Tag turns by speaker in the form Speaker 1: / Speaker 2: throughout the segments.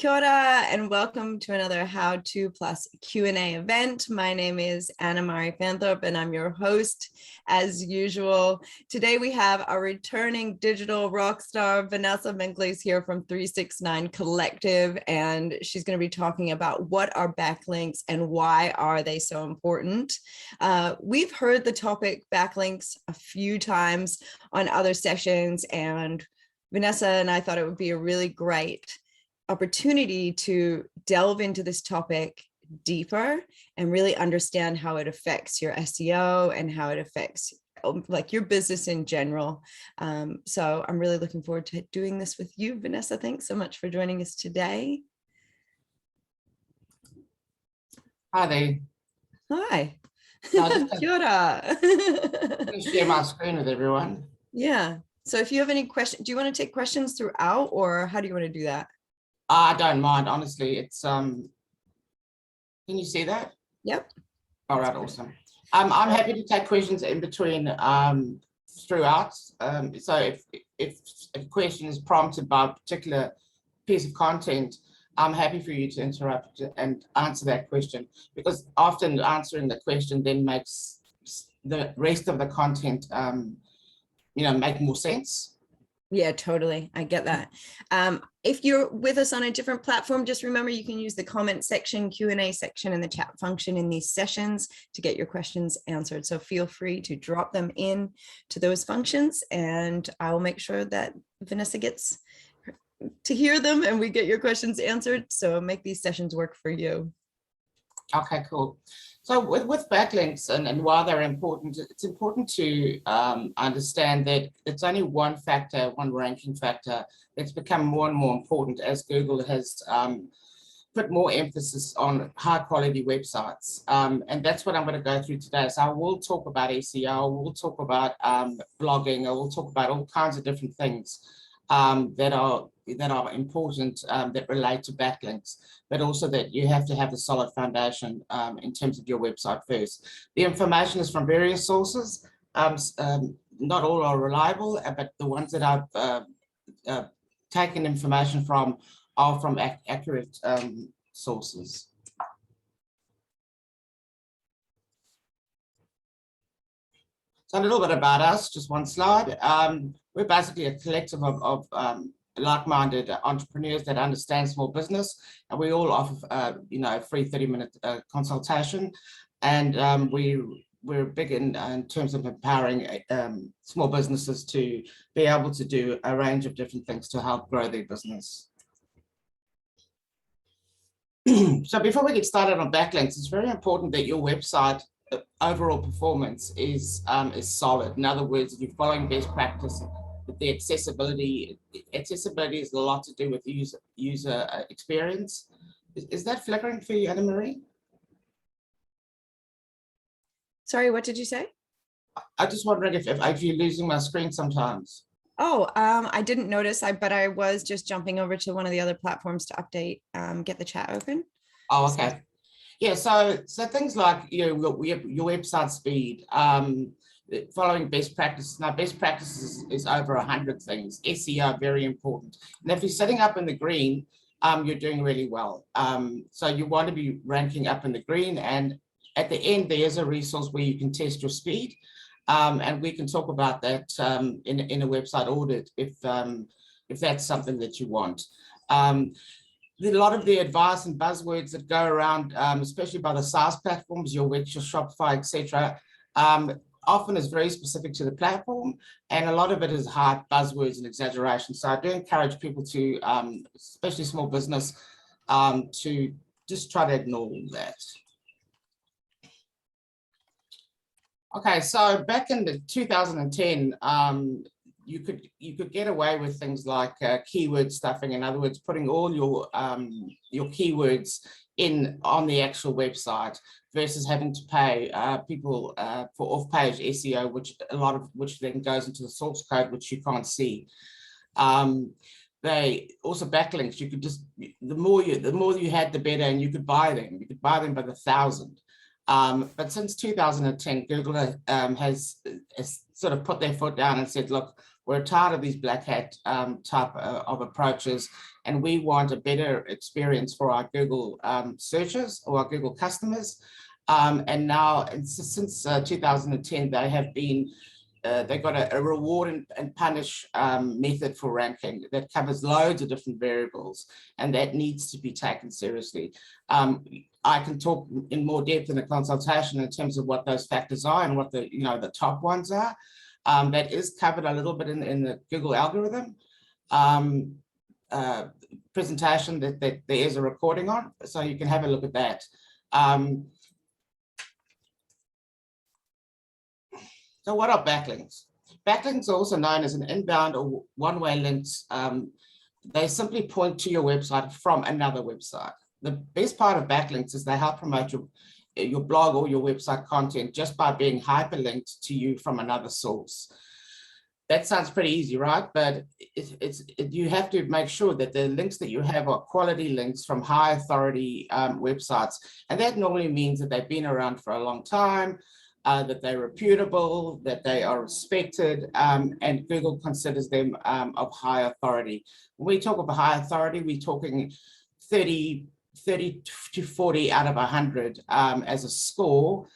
Speaker 1: Kia ora and welcome to another How To Plus Q&A event. My name is Anna Mari Fanthorpe and I'm your host as usual. Today we have our returning digital rock star Vanessa Mengley's here from 369 Collective, and she's going to be talking about what are backlinks and why are they so important. We've heard the topic backlinks a few times on other sessions, and Vanessa and I thought it would be a really great opportunity to delve into this topic deeper and really understand how it affects your SEO and how it affects like your business in general. So I'm really looking forward to doing this with you, Vanessa. Thanks so much for joining us today.
Speaker 2: Hi there.
Speaker 1: Hi.
Speaker 2: No,
Speaker 1: Kia ora.
Speaker 2: I'm going to share my screen with everyone.
Speaker 1: Yeah. So if you have any questions, do you want to take questions throughout, or how do you want to do that?
Speaker 2: I don't mind, honestly. It's can you see that?
Speaker 1: Yep.
Speaker 2: All right, awesome. I'm happy to take questions in between throughout. So if a question is prompted by a particular piece of content, I'm happy for you to interrupt and answer that question, because often answering the question then makes the rest of the content make more sense.
Speaker 1: Yeah, totally. I get that. If you're with us on a different platform, just remember you can use the comment section, Q&A section, and the chat function in these sessions to get your questions answered. So feel free to drop them in to those functions, and I will make sure that Vanessa gets to hear them and we get your questions answered. So make these sessions work for you.
Speaker 2: Okay, cool. So with backlinks and why they're important, it's important to understand that it's only one factor, one ranking factor that's become more and more important as Google has put more emphasis on high quality websites. And that's what I'm going to go through today. So I will talk about SEO, we'll talk about blogging, I will talk about all kinds of different things that are important that relate to backlinks, but also that you have to have a solid foundation in terms of your website first. The information is from various sources. Not all are reliable, but the ones that I've taken information from are from accurate sources. So a little bit about us, just one slide. We're basically a collective of like-minded entrepreneurs that understand small business, and we all offer free 30-minute consultation, and we're big in terms of empowering small businesses to be able to do a range of different things to help grow their business. So before we get started on backlinks, it's very important that your website overall performance is solid. In other words, you're following best practice. With the accessibility is a lot to do with user experience. Is that flickering for you, Anna Marie?
Speaker 1: Sorry, what did you say?
Speaker 2: I'm just wondering if you're losing my screen sometimes.
Speaker 1: Oh, I didn't notice, but I was just jumping over to one of the other platforms to update, get the chat open.
Speaker 2: Oh, okay. Yeah, so things like your website speed, following best practices. Now, best practices is over 100 things. SEO, very important. And if you're sitting up in the green, you're doing really well. So you want to be ranking up in the green. And at the end, there is a resource where you can test your speed. And we can talk about that in a website audit if that's something that you want. A lot of the advice and buzzwords that go around, especially by the SaaS platforms, your Wix, your Shopify, etc., often is very specific to the platform, and a lot of it is hype, buzzwords, and exaggeration. So I do encourage people to, especially small business, to just try to ignore all that. Okay, so back in 2010, you could get away with things like keyword stuffing. In other words, putting all your keywords on the actual website versus having to pay people for off-page SEO, which then goes into the source code, which you can't see. They also backlinks. You could just the more you had, the better, and you could buy them. You could buy them by the thousand. But since 2010, Google has sort of put their foot down and said, look, we're tired of these black hat type of approaches, and we want a better experience for our Google searchers or our Google customers. And now, since 2010, they have been they got a reward and punish method for ranking that covers loads of different variables, and that needs to be taken seriously. I can talk in more depth in a consultation in terms of what those factors are and what the top ones are. That is covered a little bit in the Google algorithm presentation that there is a recording on, so you can have a look at that. So what are backlinks? Backlinks are also known as an inbound or one-way links. They simply point to your website from another website. The best part of backlinks is they help promote your blog or your website content just by being hyperlinked to you from another source. That sounds pretty easy, right? But you have to make sure that the links that you have are quality links from high authority websites. And that normally means that they've been around for a long time, that they're reputable, that they are respected, and Google considers them of high authority. When we talk about high authority, we're talking 30 to 40 out of 100 as a score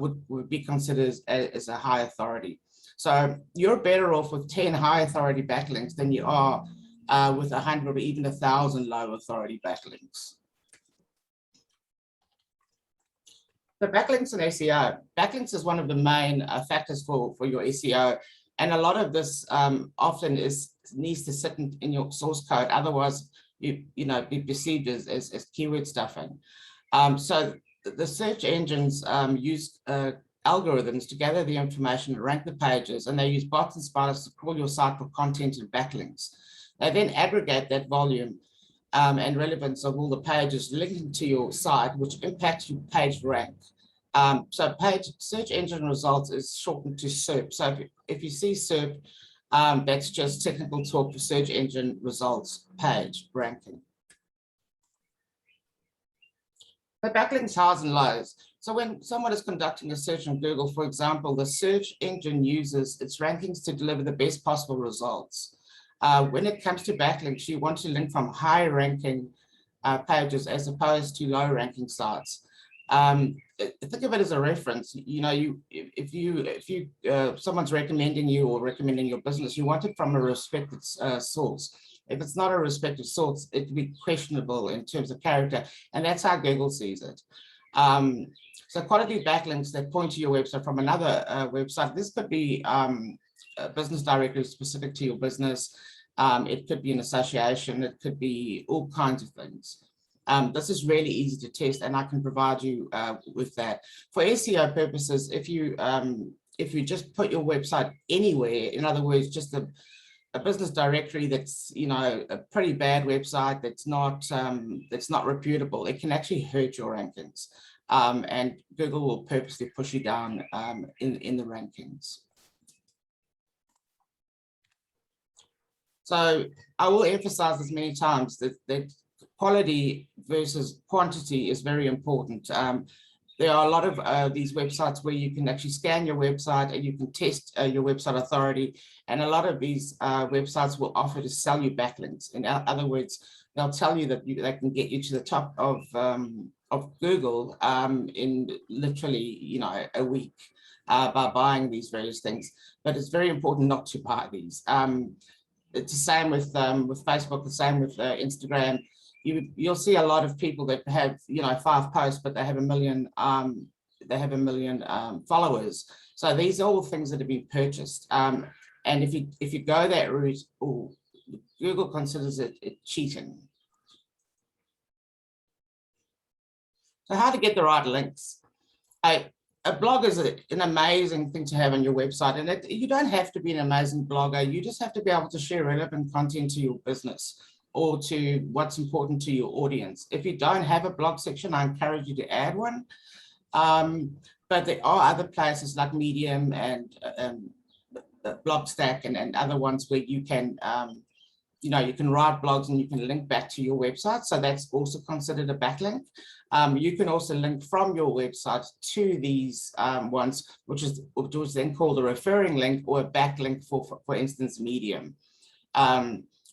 Speaker 2: would be considered as a high authority. So you're better off with 10 high authority backlinks than you are with 100 or even 1,000 low authority backlinks. The backlinks and SEO. Backlinks is one of the main factors for your SEO. And a lot of this often needs to sit in your source code. Otherwise, be perceived as keyword stuffing. So the search engines use algorithms to gather the information and rank the pages, and they use bots and spiders to crawl your site for content and backlinks. They then aggregate that volume and relevance of all the pages linking to your site, which impacts your page rank. So search engine results is shortened to SERP. So if you see SERP, that's just technical talk for search engine results page ranking. The backlinks highs and lows. So when someone is conducting a search on Google, for example, the search engine uses its rankings to deliver the best possible results. When it comes to backlinks, you want to link from high ranking pages as opposed to low ranking sites. Think of it as a reference. If someone's recommending you or recommending your business, you want it from a respected source. If it's not a respected source, it would be questionable in terms of character, and that's how Google sees it. So quality backlinks that point to your website from another website. This could be a business directory specific to your business. It could be an association. It could be all kinds of things. This is really easy to test, and I can provide you with that. For SEO purposes, if you just put your website anywhere, in other words, just a business directory that's a pretty bad website that's not reputable, it can actually hurt your rankings, and Google will purposely push you down in the rankings. So I will emphasize this many times that quality versus quantity is very important. There are a lot of these websites where you can actually scan your website and you can test your website authority. And a lot of these websites will offer to sell you backlinks. In other words, they'll tell you that they can get you to the top of Google in literally a week by buying these various things. But it's very important not to buy these. It's the same with Facebook, the same with Instagram. You'll see a lot of people that have 5 posts, but they have a million followers. So these are all things that have been purchased. And if you go that route, Google considers it cheating. So how to get the right links? A blog is an amazing thing to have on your website, and you don't have to be an amazing blogger. You just have to be able to share relevant content to your business or to what's important to your audience. If you don't have a blog section, I encourage you to add one. But there are other places like Medium and Blogstack and other ones where you can, you can write blogs and you can link back to your website. So that's also considered a backlink. You can also link from your website to these ones, which is then called a referring link or a backlink for instance, Medium.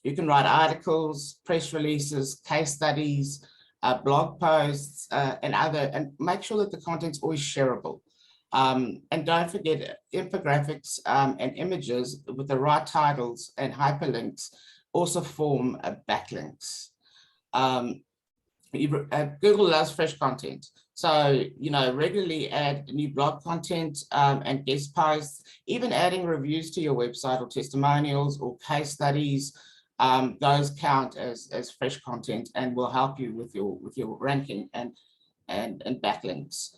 Speaker 2: You can write articles, press releases, case studies, blog posts, and make sure that the content's always shareable. And don't forget infographics and images with the right titles and hyperlinks also form backlinks. Google loves fresh content. So, regularly add new blog content and guest posts, even adding reviews to your website or testimonials or case studies. Those count as fresh content and will help you with your ranking and backlinks.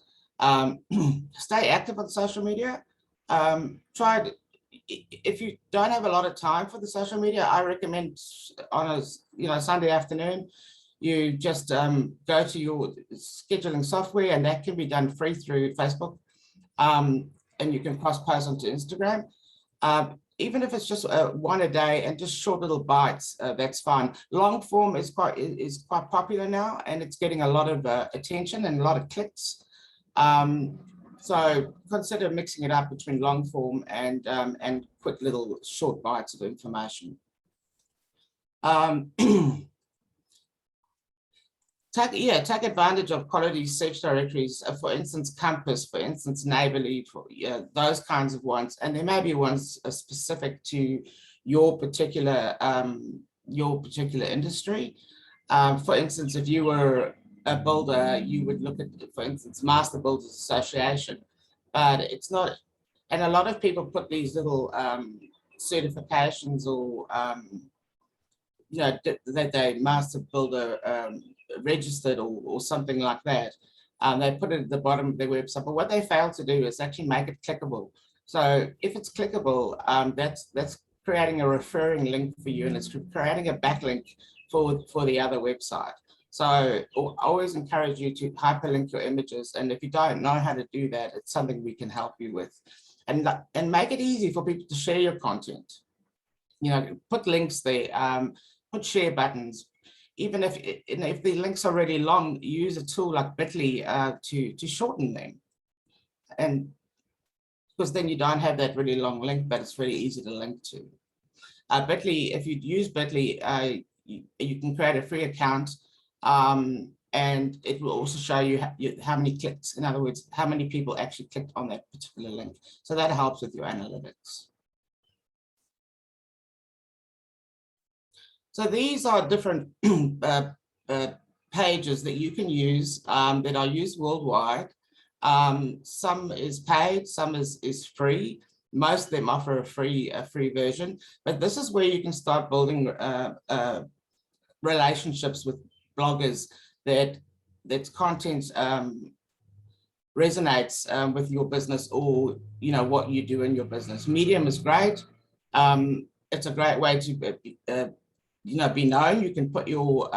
Speaker 2: Stay active on social media. If you don't have a lot of time for the social media, I recommend on a Sunday afternoon, you just go to your scheduling software, and that can be done free through Facebook, and you can cross post onto Instagram. Even if it's just one a day and just short little bites, that's fine. Long form is quite popular now, and it's getting a lot of attention and a lot of clicks. So consider mixing it up between long form and quick little short bites of information. Take advantage of quality search directories, for instance, Compass, for instance, Neighborly, those kinds of ones. And there may be ones specific to your particular industry. For instance, if you were a builder, you would look at, for instance, Master Builders Association, but it's not. And a lot of people put these little certifications or that they Master Builder registered or something like that. They put it at the bottom of their website, but what they fail to do is actually make it clickable. So if it's clickable, that's creating a referring link for you, and it's creating a backlink for the other website. So I always encourage you to hyperlink your images, and if you don't know how to do that, it's something we can help you with, and make it easy for people to share your content. Put links there, put share buttons. Even if the links are really long, use a tool like Bitly to shorten them, and because then you don't have that really long link, but it's really easy to link to. Bitly, if you use Bitly, you can create a free account, and it will also show you how many clicks. In other words, how many people actually clicked on that particular link. So that helps with your analytics. So these are different pages that you can use that are used worldwide. Some is paid, some is free. Most of them offer a free version, but this is where you can start building relationships with bloggers that content resonates with your business, or what you do in your business. Medium is great. It's a great way to be known. You can put your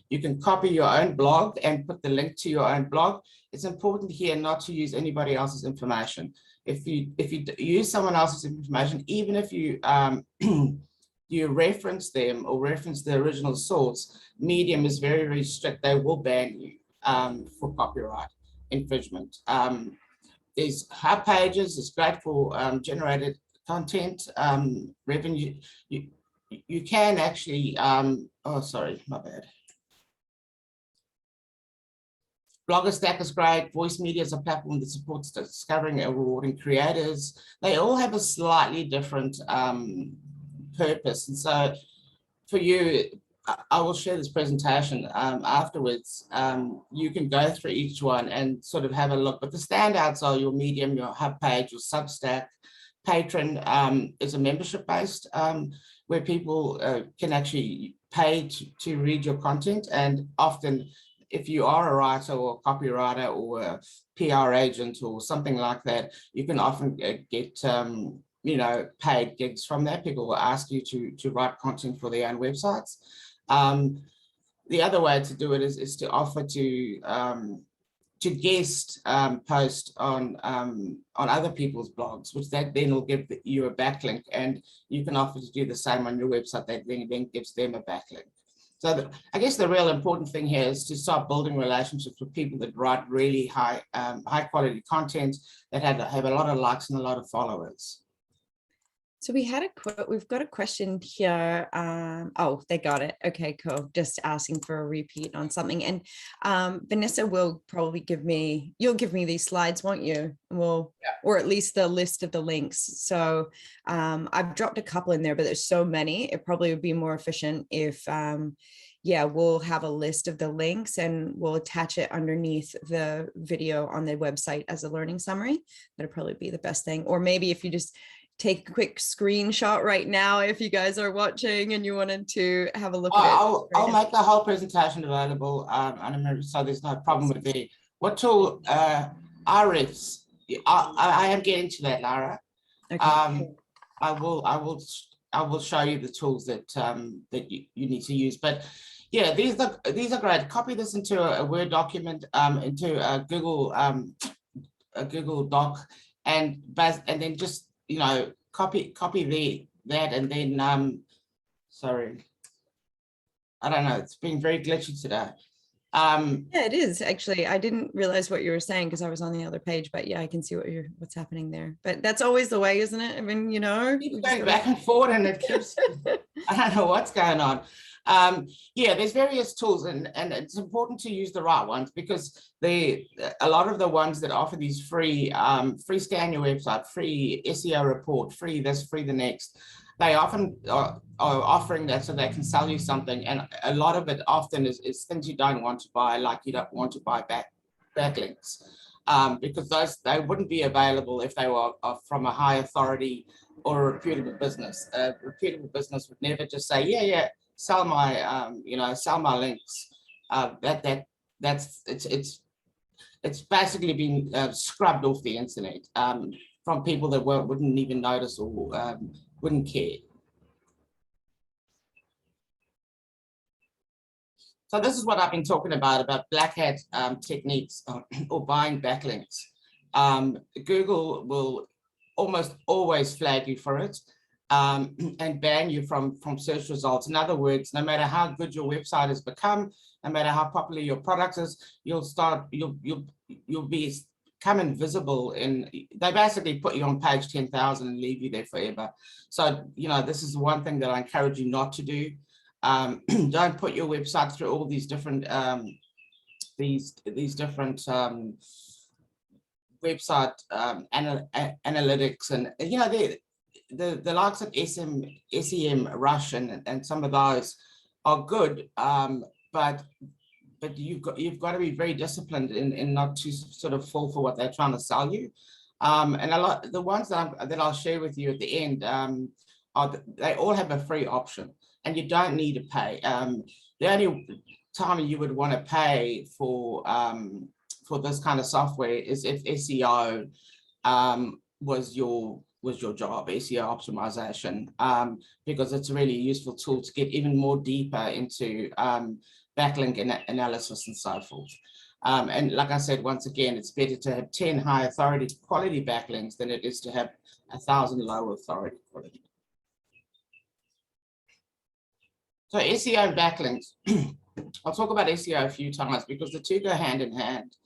Speaker 2: you can copy your own blog and put the link to your own blog. It's important here not to use anybody else's information. If you use someone else's information, even if you you reference them or reference the original source, Medium is very, very strict. They will ban you for copyright infringement. There's hub pages. It's great for generated content revenue. You can actually, oh, sorry, my bad. Blogger Stack is great. Voice Media is a platform that supports discovering and rewarding creators. They all have a slightly different purpose. And so for you, I will share this presentation afterwards. You can go through each one and sort of have a look. But the standouts are your Medium, your hub page, your Substack. Patreon is a membership-based where people can actually pay to read your content. And often, if you are a writer or a copywriter or a PR agent or something like that, you can often get paid gigs from that. People will ask you to write content for their own websites. The other way to do it is to offer to guest post on other people's blogs, which that then will give you a backlink, and you can offer to do the same on your website. That then gives them a backlink. So I guess the real important thing here is to start building relationships with people that write really high quality content that have a lot of likes and a lot of followers.
Speaker 1: So we've got a question here. Oh, they got it. Okay, cool. Just asking for a repeat on something. And Vanessa will probably you'll give me these slides, won't you? Or at least the list of the links. So I've dropped a couple in there, but there's so many. It probably would be more efficient if, yeah, we'll have a list of the links and we'll attach it underneath the video on the website as a learning summary. That'd probably be the best thing. Or maybe if you just take a quick screenshot right now if you guys are watching and you wanted to have a look at it.
Speaker 2: I'll make the whole presentation available, so there's no problem with the what tool RFs. I am getting to that, Lara.
Speaker 1: Okay.
Speaker 2: I will show you the tools that that you need to use. But yeah, these are great. Copy this into a Word document, into a Google Doc, and then just copy that, and then sorry, I don't know, it's been very glitchy today.
Speaker 1: Yeah, it is actually. I didn't realize what you were saying because I was on the other page, but yeah, I can see what's happening there. But that's always the way, isn't it? I mean,
Speaker 2: Keeps going back and forward, and it keeps I don't know what's going on. Yeah, there's various tools, and it's important to use the right ones, because a lot of the ones that offer these free scan your website, free SEO report, free this, free the next, they often are offering that so they can sell you something, and a lot of it often is things you don't want to buy, like you don't want to buy backlinks, because they wouldn't be available if they were from a high authority or a reputable business. A reputable business would never just say, yeah, sell my sell my links. It's basically been scrubbed off the internet from people that wouldn't even notice or wouldn't care. So this is what I've been talking about black hat techniques or buying backlinks. Google will almost always flag you for it, and ban you from search results. In other words, no matter how good your website has become, no matter how popular your product is, you'll become invisible. They basically put you on page 10,000 and leave you there forever. So this is one thing that I encourage you not to do. Don't put your website through all these different website analytics, and the likes of SEM Rush and some of those are good, but you've got to be very disciplined in not to sort of fall for what they're trying to sell you. And a lot the ones that I'll share with you at the end they all have a free option, and you don't need to pay. The only time you would want to pay for this kind of software is if SEO was your job, SEO optimization, because it's a really useful tool to get even more deeper into backlink analysis and so forth. And like I said, once again, it's better to have 10 high authority quality backlinks than it is to have 1,000 low authority quality. So SEO and backlinks, I'll talk about SEO a few times because the two go hand in hand.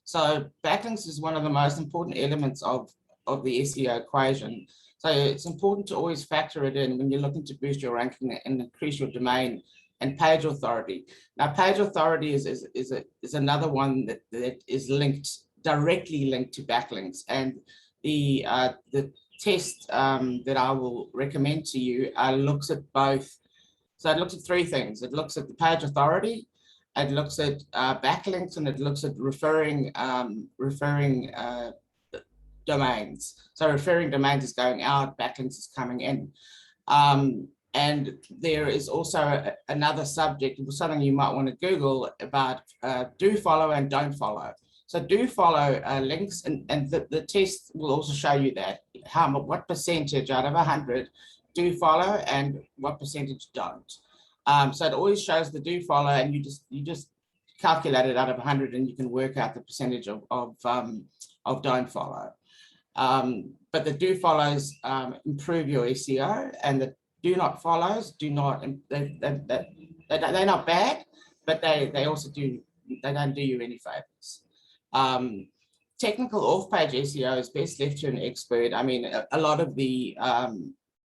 Speaker 2: So backlinks is one of the most important elements of the SEO equation. So it's important to always factor it in when you're looking to boost your ranking and increase your domain and page authority. Now, page authority is another one that is directly linked to backlinks, and the test that I will recommend to you looks at both. So it looks at three things. It looks at the page authority, it looks at backlinks, and it looks at referring domains. So referring domains is going out, backlinks is coming in. And there is also another subject, something you might want to Google about do follow and don't follow. So do follow links, and the test will also show you that what percentage out of 100 do follow and what percentage don't. So it always shows the do follow, and you just calculate it out of 100, and you can work out the percentage of don't follow. But the do follows improve your SEO, and the do not follows do not. They're not bad, but they also don't do you any favors. technical off-page SEO is best left to an expert. I mean, a lot of the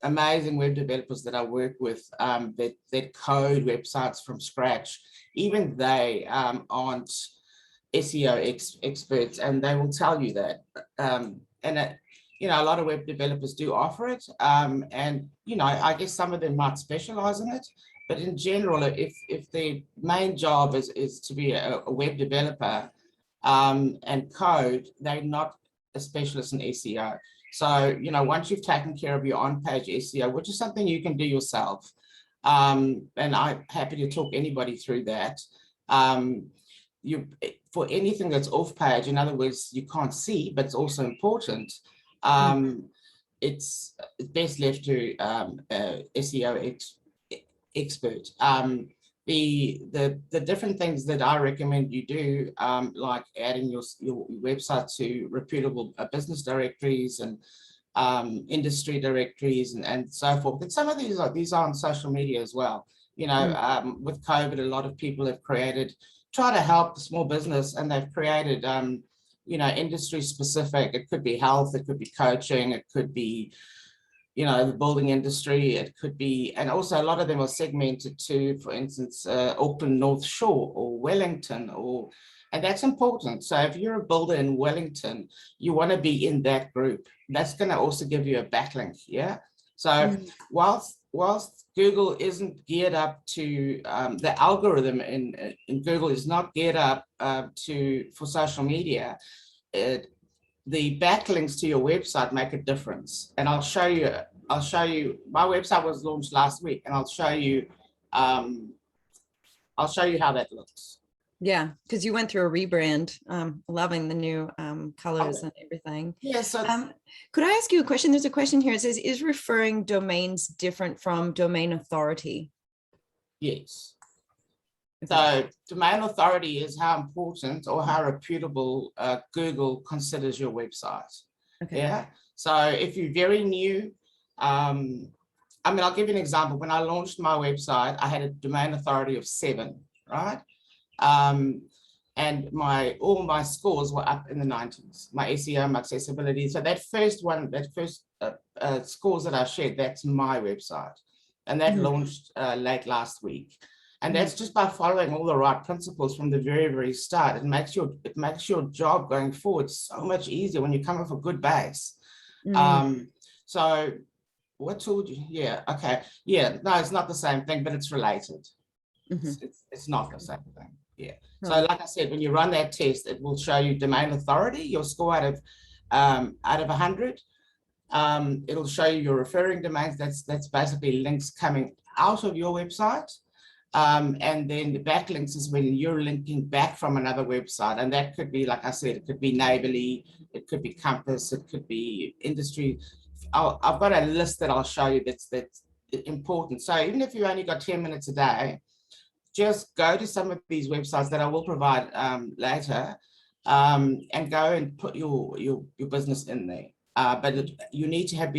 Speaker 2: amazing web developers that I work with that code websites from scratch, even they aren't SEO experts, and they will tell you that. You know, a lot of web developers do offer it, and you know, I guess some of them might specialize in it, but in general, if their main job is to be a web developer and code, they're not a specialist in SEO. So, you know, once you've taken care of your on-page SEO, which is something you can do yourself, and I'm happy to talk anybody through that. For anything that's off-page, in other words, you can't see, but it's also important. It's best left to SEO expert. The different things that I recommend you do, like adding your website to reputable business directories and industry directories and so forth. And some of these are on social media as well. You know, with COVID, a lot of people have try to help the small business, and they've created, you know, industry specific. It could be health, it could be coaching, it could be, you know, the building industry, it could be, and also a lot of them are segmented to, for instance, Auckland North Shore or Wellington, and that's important. So if you're a builder in Wellington, you want to be in that group. That's going to also give you a backlink, yeah? So whilst Google isn't geared up to, the algorithm in Google is not geared up for social media, the backlinks to your website make a difference. And I'll show you, my website was launched last week, and I'll show you how that looks.
Speaker 1: Yeah, because you went through a rebrand, loving the new colors and everything.
Speaker 2: Yeah, so
Speaker 1: could I ask you a question? There's a question here. It says, is referring domains different from domain authority?
Speaker 2: Yes.
Speaker 1: Okay.
Speaker 2: So domain authority is how important or how reputable Google considers your website.
Speaker 1: Okay.
Speaker 2: Yeah. So if you're very new, I mean, I'll give you an example. When I launched my website, I had a domain authority of 7, right? And all my scores were up in the 90s, my SEO, my accessibility. So that first scores that I shared, that's my website. And that launched late last week. And that's just by following all the right principles from the very, very start. It makes your job going forward so much easier when you come off a good base. So what tool do you, yeah, okay. Yeah, no, it's not the same thing, but it's related. It's not the same thing. Yeah. So like I said, when you run that test, it will show you domain authority, your score out of 100. It'll show you your referring domains. That's basically links coming out of your website. And then the backlinks is when you're linking back from another website. And that could be, like I said, it could be Neighborly, it could be Compass, it could be industry. I've got a list that I'll show you that's important. So even if you only got 10 minutes a day, just go to some of these websites that I will provide later, and go and put your business in there. But you need to have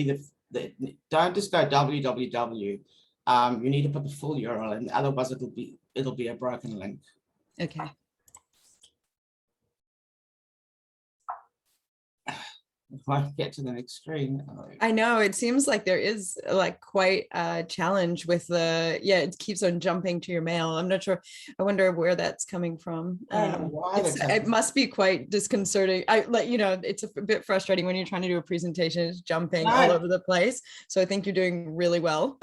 Speaker 2: don't just go www. You need to put the full URL in, otherwise it'll be a broken link.
Speaker 1: Okay.
Speaker 2: If I get to the next screen.
Speaker 1: I know it seems like there is like quite a challenge with it keeps on jumping to your mail. I'm not sure. I wonder where that's coming from. It must be quite disconcerting. It's a bit frustrating when you're trying to do a presentation, it's jumping all over the place. So I think you're doing really well.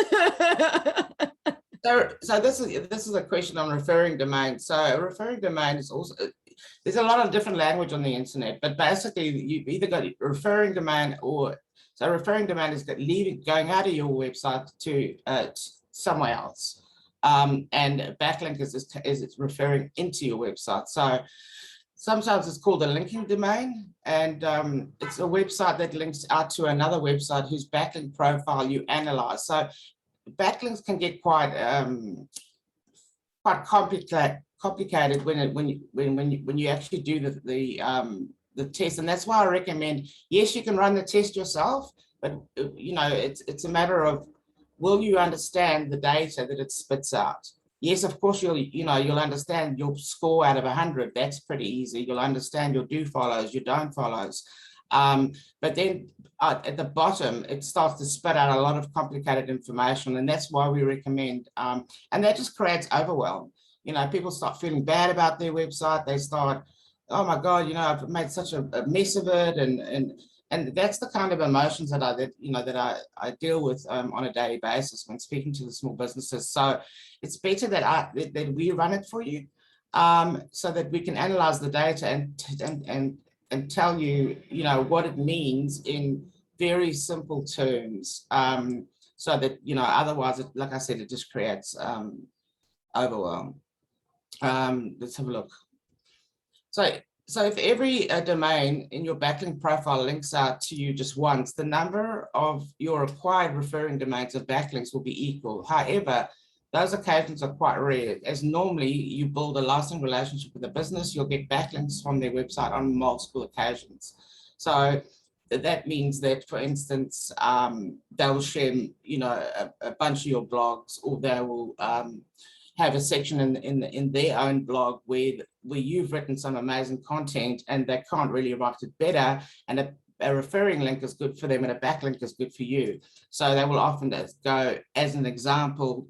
Speaker 2: So this is a question on referring domain. So a referring domain is also, there's a lot of different language on the internet, but basically you've either got a referring domain so referring domain is going out of your website to somewhere else. And backlink is it's referring into your website. So sometimes it's called a linking domain, and it's a website that links out to another website whose backlink profile you analyze. So backlinks can get quite complicated when you actually do the test, and that's why I recommend, yes, you can run the test yourself, but it's a matter of, will you understand the data that it spits out? Yes, of course, you'll understand your score out of 100. That's pretty easy. You'll understand your do follows, your don't follows. But then at the bottom, it starts to spit out a lot of complicated information, and that's why we recommend, and that just creates overwhelm. People start feeling bad about their website. They start, oh my God, I've made such a mess of it, and that's the kind of emotions that I deal with on a daily basis when speaking to the small businesses. So it's better that we run it for you, so that we can analyze the data and tell you, what it means in very simple terms, so that, otherwise, like I said, it just creates overwhelm. Let's have a look. So if every domain in your backlink profile links out to you just once, the number of your acquired referring domains of backlinks will be equal. However, those occasions are quite rare, as normally you build a lasting relationship with a business, you'll get backlinks from their website on multiple occasions. So that means that, for instance, they'll share, a bunch of your blogs, or they will have a section in their own blog where you've written some amazing content, and they can't really write it better, and a referring link is good for them and a backlink is good for you. So they will often go, as an example,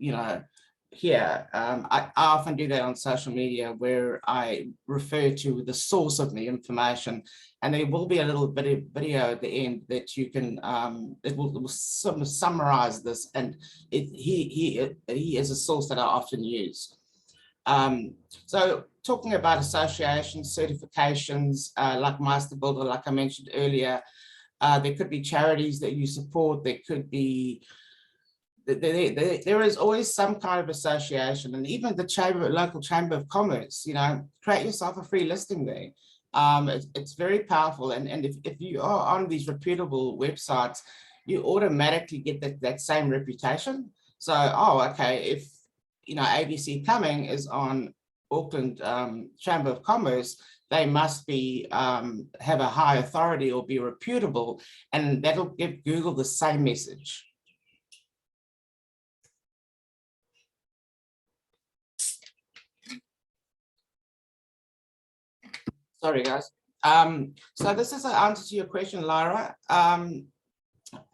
Speaker 2: here, I often do that on social media, where I refer to the source of the information, and there will be a little bit of video at the end that you can, it will sort of summarize this, and he is a source that I often use. So talking about associations, certifications, like Master Builder, like I mentioned earlier, there could be charities that you support. There could be, there is always some kind of association, and even the local chamber of commerce, create yourself a free listing there. It's very powerful, and if you are on these reputable websites, you automatically get that same reputation. So, oh, okay, if ABC Plumbing is on Auckland Chamber of Commerce, they must be have a high authority or be reputable, and that'll give Google the same message. Sorry, guys. So this is an answer to your question, Lyra.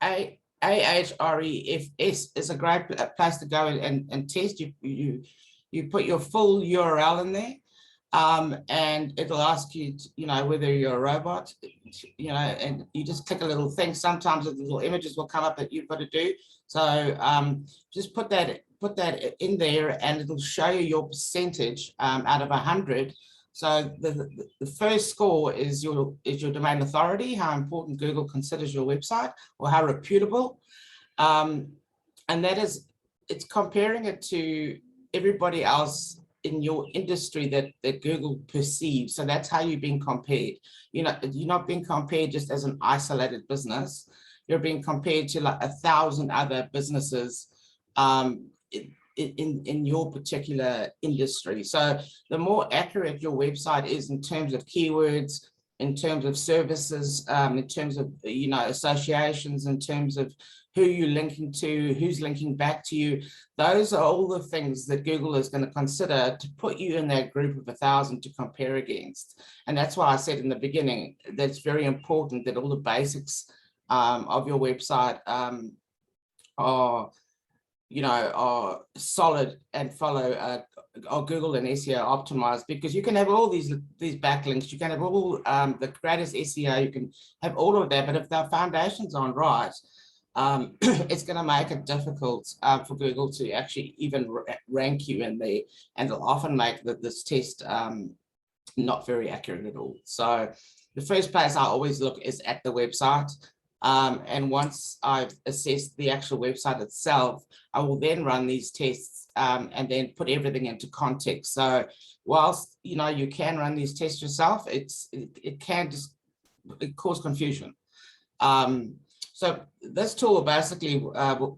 Speaker 2: Ahrefs is a great place to go and test. You put your full URL in there, and it'll ask you, whether you're a robot, and you just click a little thing. Sometimes the little images will come up that you've got to do. So just put that in there, and it'll show you your percentage out of 100. So the first score is your domain authority, how important Google considers your website, or how reputable. And it's comparing it to everybody else in your industry that Google perceives. So that's how you're being compared. You're not being compared just as an isolated business. You're being compared to like 1,000 other businesses in your particular industry. So the more accurate your website is in terms of keywords, in terms of services, in terms of associations, in terms of who you're linking to, who's linking back to you, those are all the things that Google is going to consider to put you in that group of 1,000 to compare against. And that's why I said in the beginning that it's very important that all the basics of your website are solid and follow are Google and SEO optimized, because you can have all these backlinks, you can have all the greatest SEO, you can have all of that, but if the foundations aren't right, it's going to make it difficult for Google to actually even rank you in there, and it'll often make this test not very accurate at all. So the first place I always look is at the website. And once I've assessed the actual website itself, I will then run these tests and then put everything into context. So whilst you can run these tests yourself, it can just cause confusion. So this tool basically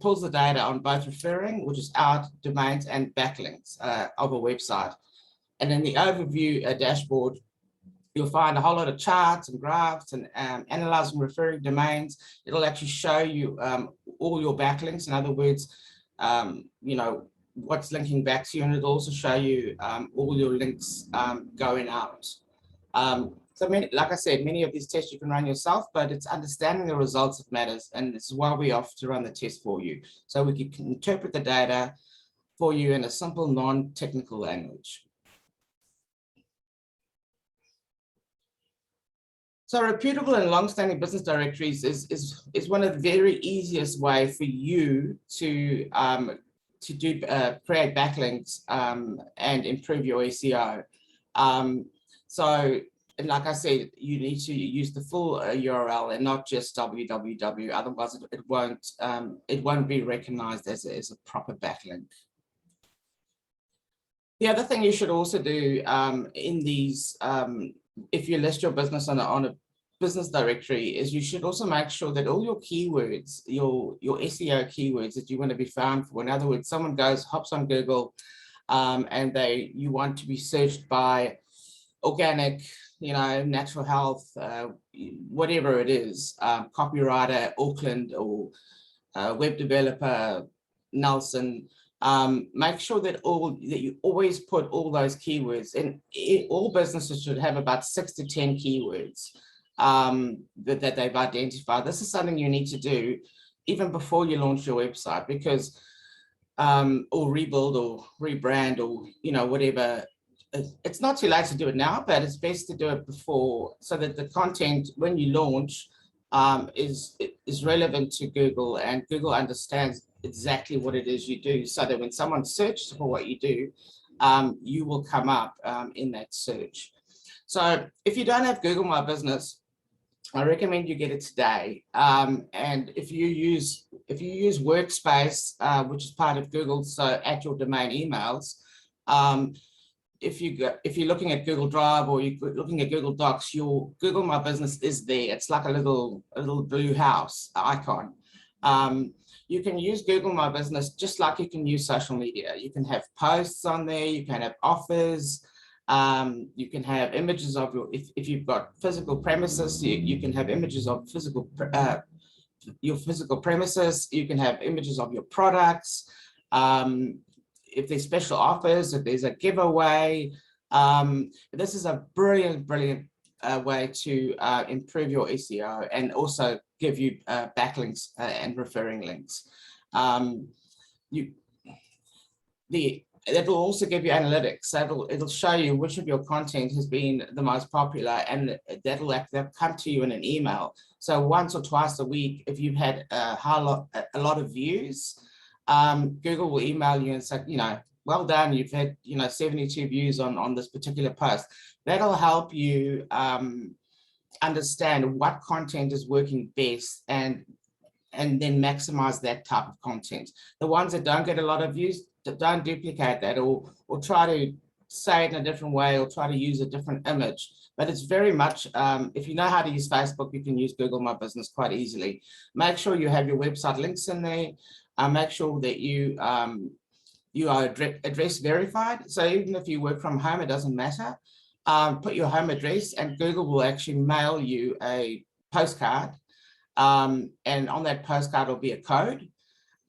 Speaker 2: pulls the data on both referring, which is our domains, and backlinks of a website. And in the overview dashboard, you'll find a whole lot of charts and graphs and analyzing referring domains. It'll actually show you all your backlinks. In other words, what's linking back to you, and it'll also show you all your links going out. So like I said, many of these tests you can run yourself, but it's understanding the results that matters. And this is why we offer to run the test for you. So we can interpret the data for you in a simple, non-technical language. So reputable and long-standing business directories is one of the very easiest way for you to create backlinks and improve your SEO. And like I said, you need to use the full URL and not just www. Otherwise, it won't be recognized as a proper backlink. The other thing you should also do in these, if you list your business on a business directory, is you should also make sure that all your keywords, your SEO keywords that you want to be found for. In other words, someone hops on Google, and you want to be searched by organic, natural health, whatever it is, copywriter, Auckland, or web developer, Nelson. Make sure that you always put all those keywords, and all businesses should have about 6 to 10 keywords that they've identified. This is something you need to do even before you launch your website, because or rebuild or rebrand or whatever. It's not too late to do it now, but it's best to do it before, so that the content when you launch is relevant to Google, and Google understands exactly what it is you do, so that when someone searches for what you do, you will come up in that search. So if you don't have Google My Business, I recommend you get it today. And if you use Workspace, which is part of Google, so at your domain emails, if you're looking at Google Drive or you're looking at Google Docs, your Google My Business is there. It's like a little blue house icon. You can use Google My Business just like you can use social media. You can have posts on there. You can have offers. You can have images of if you've got physical premises, you can have images of your physical premises. You can have images of your products. If there's special offers, if there's a giveaway. This is a brilliant way to improve your SEO and also give you backlinks and referring links. That will also give you analytics. It'll show you which of your content has been the most popular, and that'll come to you in an email. So once or twice a week, if you've had a lot of views, Google will email you and say, well done, you've had 72 views on this particular post. That'll help you understand what content is working best and then maximize that type of content. The ones that don't get a lot of views, don't duplicate that, or try to say it in a different way, or try to use a different image. But it's very much, if you know how to use Facebook, you can use Google My Business quite easily. Make sure you have your website links in there. Make sure that you are address verified. So even if you work from home, it doesn't matter. Put your home address, and Google will actually mail you a postcard. And on that postcard will be a code.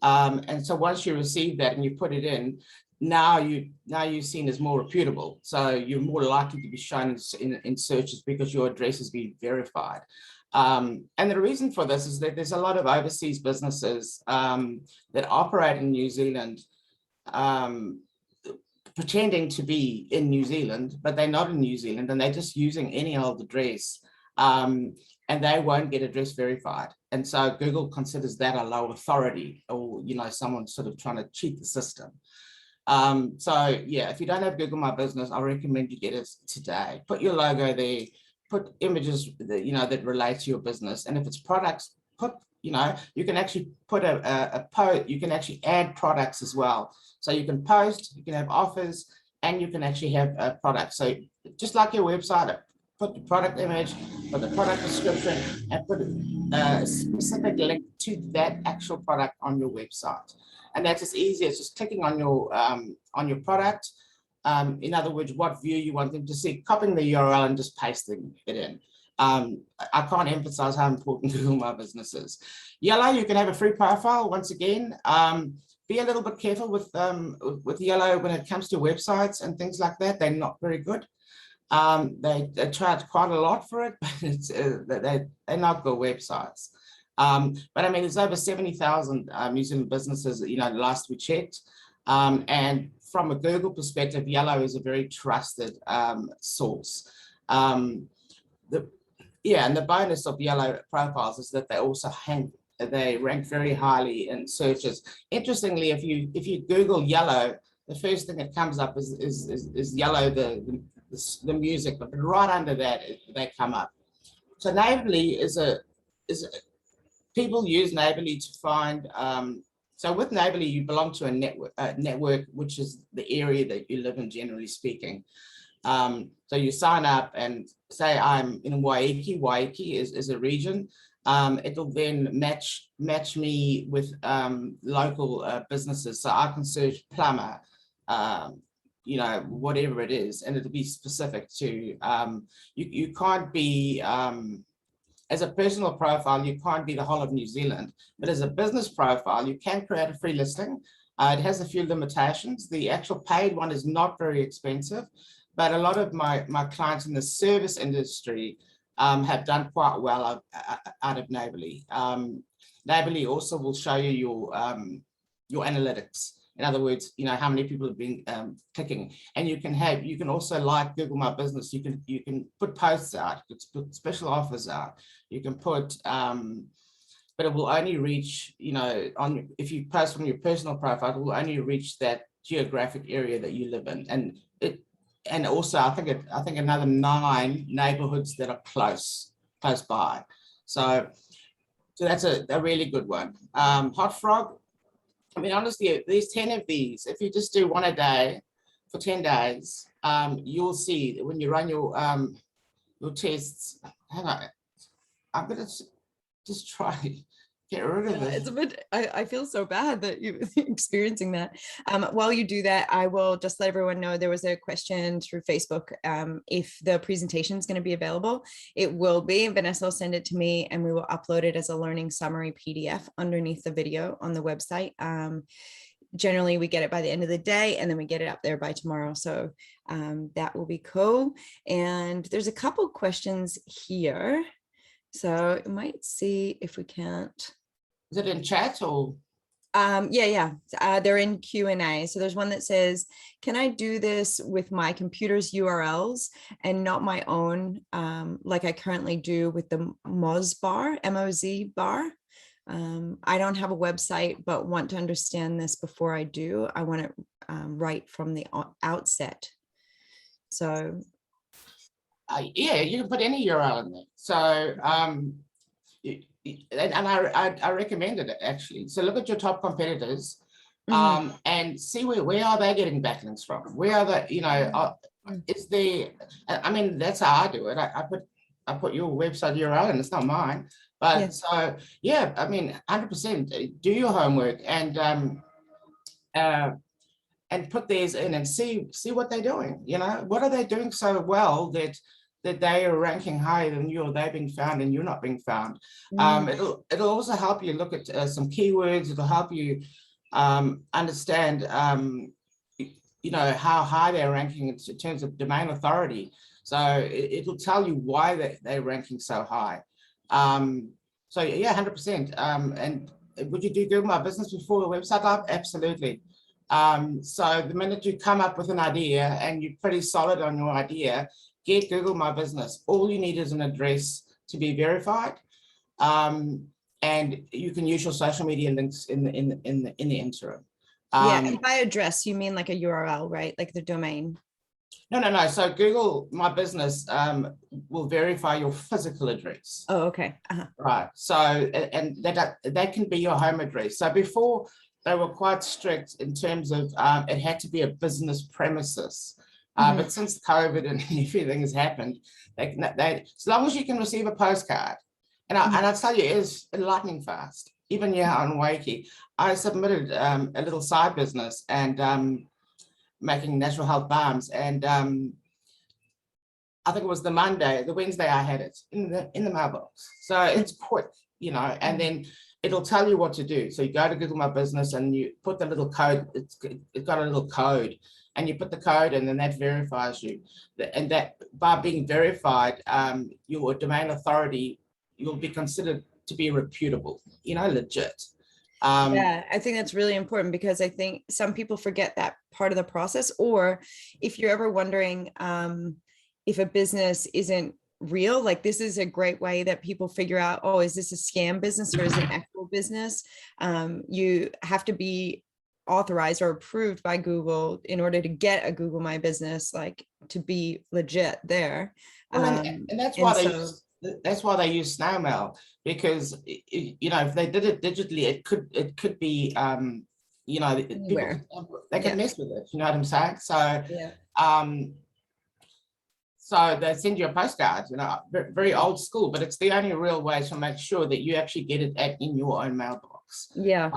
Speaker 2: And so once you receive that and you put it in, now you're seen as more reputable. So you're more likely to be shown in searches because your address has been verified. And the reason for this is that there's a lot of overseas businesses that operate in New Zealand, pretending to be in New Zealand, but they're not in New Zealand, and they're just using any old address. And they won't get address verified. And so Google considers that a low authority, or someone sort of trying to cheat the system. So yeah, if you don't have Google My Business, I recommend you get it today. Put your logo there, put images that relate to your business. And if it's products, you can actually put a post, you can actually add products as well. So you can post, you can have offers, and you can actually have a product. So just like your website, put the product image, put the product description, and put a specific link to that actual product on your website. And that's as easy as just clicking on your product. In other words, what view you want them to see, copying the URL and just pasting it in. I can't emphasize how important Google My Business is. Yellow, you can have a free profile. Once again, be a little bit careful with yellow when it comes to websites and things like that. They're not very good. They charge quite a lot for it, but it's, they're not good websites. But I mean, there's over 70,000 New Zealand businesses, you know, last we checked. And from a Google perspective, yellow is a very trusted source. And the bonus of yellow profiles is that they also they rank very highly in searches. Interestingly, if you Google yellow, the first thing that comes up is yellow, the music, but right under that they come up. So Neighbourly people use Neighbourly to find. So with Neighbourly, you belong to a network, which is the area that you live in, generally speaking. So you sign up and say I'm in Waiheke. Waiheke is a region. It'll then match me with local businesses. So I can search plumber, you know, whatever it is, and it'll be specific to, you can't be, as a personal profile, you can't be the whole of New Zealand, but as a business profile, you can create a free listing. It has a few limitations. The actual paid one is not very expensive, but a lot of my clients in the service industry have done quite well out of Neighbourly. Neighbourly also will show you your analytics. In other words, you know, how many people have been clicking, and you can also, like Google My Business, you can put posts out, you can put special offers out, you can put, but it will only reach, you know, if you post from your personal profile, it will only reach that geographic area that you live in, and also I think another 9 neighborhoods that are close by. So that's a really good one. Hot Frog. I mean, honestly, there's 10 of these. If you just do one a day for 10 days, you'll see that when you run your tests. Hang on, I'm gonna just try get rid of
Speaker 1: It's
Speaker 2: it.
Speaker 1: a bit, I feel so bad that you're experiencing that. While you do that, I will just let everyone know there was a question through Facebook if the presentation is going to be available. It will be. Vanessa will send it to me and we will upload it as a learning summary PDF underneath the video on the website. Generally, we get it by the end of the day and then we get it up there by tomorrow. So that will be cool. And there's a couple questions here. So you might see if we can't.
Speaker 2: Is it in chat or?
Speaker 1: Yeah. They're in Q&A. So there's one that says, can I do this with my computer's URLs and not my own, like I currently do with the Moz bar, M-O-Z bar? I don't have a website, but want to understand this before I do. I want it right from the outset. So
Speaker 2: yeah, you can put any URL in there. So and I recommend it actually. So look at your top competitors and see where are they getting backlinks from? Where are they, you know, is there, I mean, that's how I do it. I put your website URL and it's not mine. But yeah. So yeah, I mean, 100% do your homework and put theirs in and see what they're doing. You know, what are they doing so well that they are ranking higher than you, or they're being found and you're not being found. It'll also help you look at some keywords. It'll help you understand, you know, how high they're ranking in terms of domain authority. So it'll tell you why they're ranking so high. So yeah, 100%. And would you do Google My Business before the website up? Absolutely. So the minute you come up with an idea and you're pretty solid on your idea, get Google My Business. All you need is an address to be verified, and you can use your social media links in the interim.
Speaker 1: Yeah, and by address you mean like a URL, right? Like the domain.
Speaker 2: No. So Google My Business will verify your physical address.
Speaker 1: Oh, okay.
Speaker 2: Right. So and that can be your home address. So before they were quite strict in terms of it had to be a business premises. But since COVID and everything has happened, as long as you can receive a postcard, and I tell you, it is lightning fast. Even here on Waiheke, I submitted a little side business and making natural health balms, and I think it was the Wednesday I had it in the mailbox. So it's quick, you know, and then it'll tell you what to do. So you go to Google My Business and you put the little code, it's got a little code, and you put the code and then that verifies you. And that by being verified, your domain authority, you'll be considered to be reputable, legit.
Speaker 1: Yeah, I think that's really important because I think some people forget that part of the process. Or if you're ever wondering if a business isn't real, like this is a great way that people figure out, oh, is this a scam business or is it an actual business? You have to be authorized or approved by Google in order to get a Google My Business, like to be legit there.
Speaker 2: Well, and that's why that's why they use snail mail, because if they did it digitally, it could be people could mess with it. You know what I'm saying? So so they send you a postcard, very old school, but it's the only real way to make sure that you actually get it in your own mailbox.
Speaker 1: Yeah.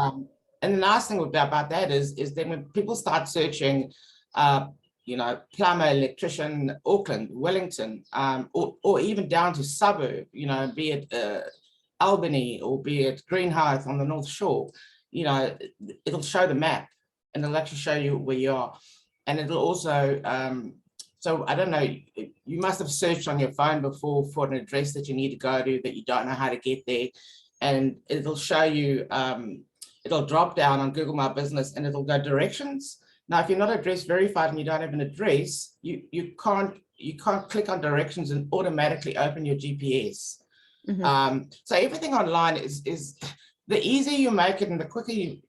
Speaker 2: And the nice thing about that is then when people start searching, plumber, electrician, Auckland, Wellington, or even down to suburb, be it Albany or be it Greenheath on the North Shore, it'll show the map and it'll actually show you where you are. And it'll also, so I don't know, you must have searched on your phone before for an address that you need to go to that you don't know how to get there. And it'll show you, it'll drop down on Google My Business and it'll go directions. Now, if you're not address verified and you don't have an address, you can't click on directions and automatically open your GPS. So everything online is the easier you make it and the quicker you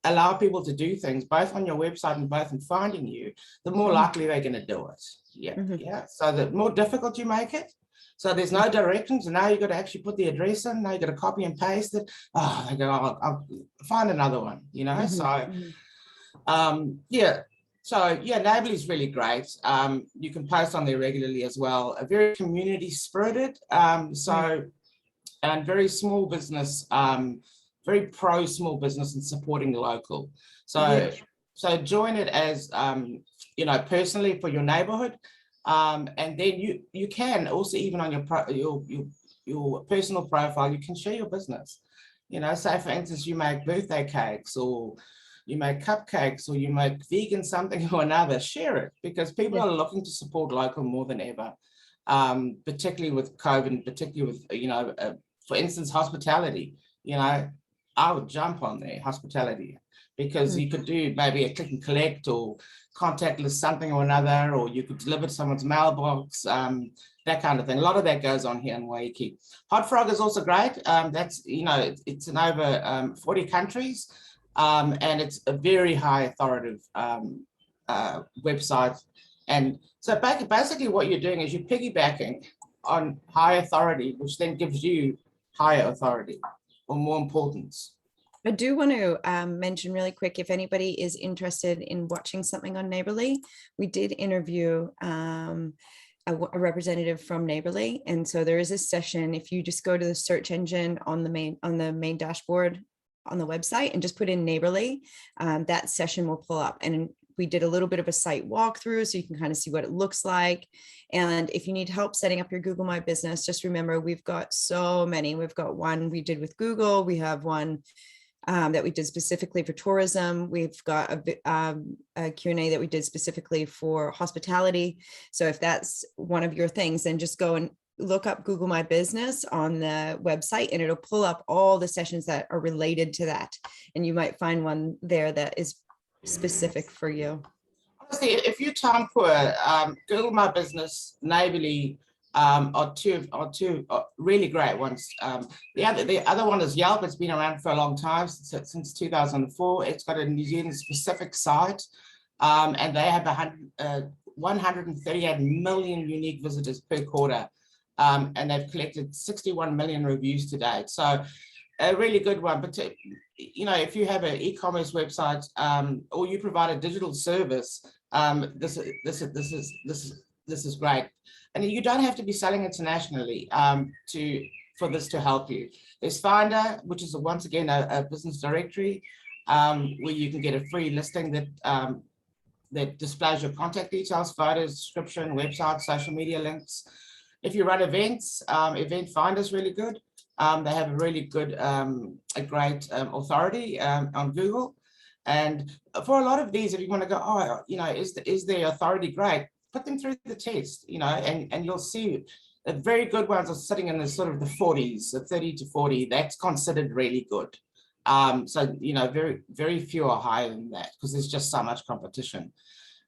Speaker 2: allow people to do things, both on your website and both in finding you, the more likely they're going to do it. Yeah. So the more difficult you make it, so there's no directions, and now you've got to actually put the address in. Now you've got to copy and paste it. Oh, they go, I'll find another one. So Neighbourly is really great. You can post on there regularly as well. A very community spirited. And very small business. Very pro small business and supporting the local. So join it as personally for your neighborhood, and then you can also, even on your personal profile, you can share your business. Say for instance you make birthday cakes or you make cupcakes or you make vegan something or another, share it, because people are looking to support local more than ever, particularly with COVID, particularly with for instance hospitality. I would jump on there, hospitality, because you could do maybe a click and collect or contactless something or another, or you could deliver to someone's mailbox, that kind of thing. A lot of that goes on here in Waikiki. Hot Frog is also great. That's, it's in over 40 countries, and it's a very high authoritative website. And so basically what you're doing is you're piggybacking on high authority, which then gives you higher authority or more importance.
Speaker 1: I do want to mention really quick, if anybody is interested in watching something on Neighbourly, we did interview a representative from Neighbourly. And so there is a session, if you just go to the search engine on the main dashboard on the website and just put in Neighbourly, that session will pull up. And we did a little bit of a site walkthrough so you can kind of see what it looks like. And if you need help setting up your Google My Business, just remember, we've got so many. We've got one we did with Google. We have one that we did specifically for tourism. We've got a Q&A that we did specifically for hospitality. So if that's one of your things, then just go and look up Google My Business on the website and it'll pull up all the sessions that are related to that. And you might find one there that is specific for you.
Speaker 2: Honestly, if you time poor, Google My Business, Neighbourly are two really great ones. The other one is Yelp. It's been around for a long time, since 2004. It's got a New Zealand specific site, and they have 138 million unique visitors per quarter, and they've collected 61 million reviews to date. So a really good one. But if you have an e-commerce website, or you provide a digital service, this is great. And you don't have to be selling internationally for this to help you. There's Finder, which is once again a business directory, where you can get a free listing that displays your contact details, photos, description, website, social media links. If you run events, Event Finder is really good. They have a really good, a great authority on Google. And for a lot of these, if you want to go, oh, you know, is their authority great? Put them through the test, you know, and you'll see the very good ones are sitting in the sort of the 40s, the 30 to 40. That's considered really good. So, you know, very few are higher than that because there's just so much competition.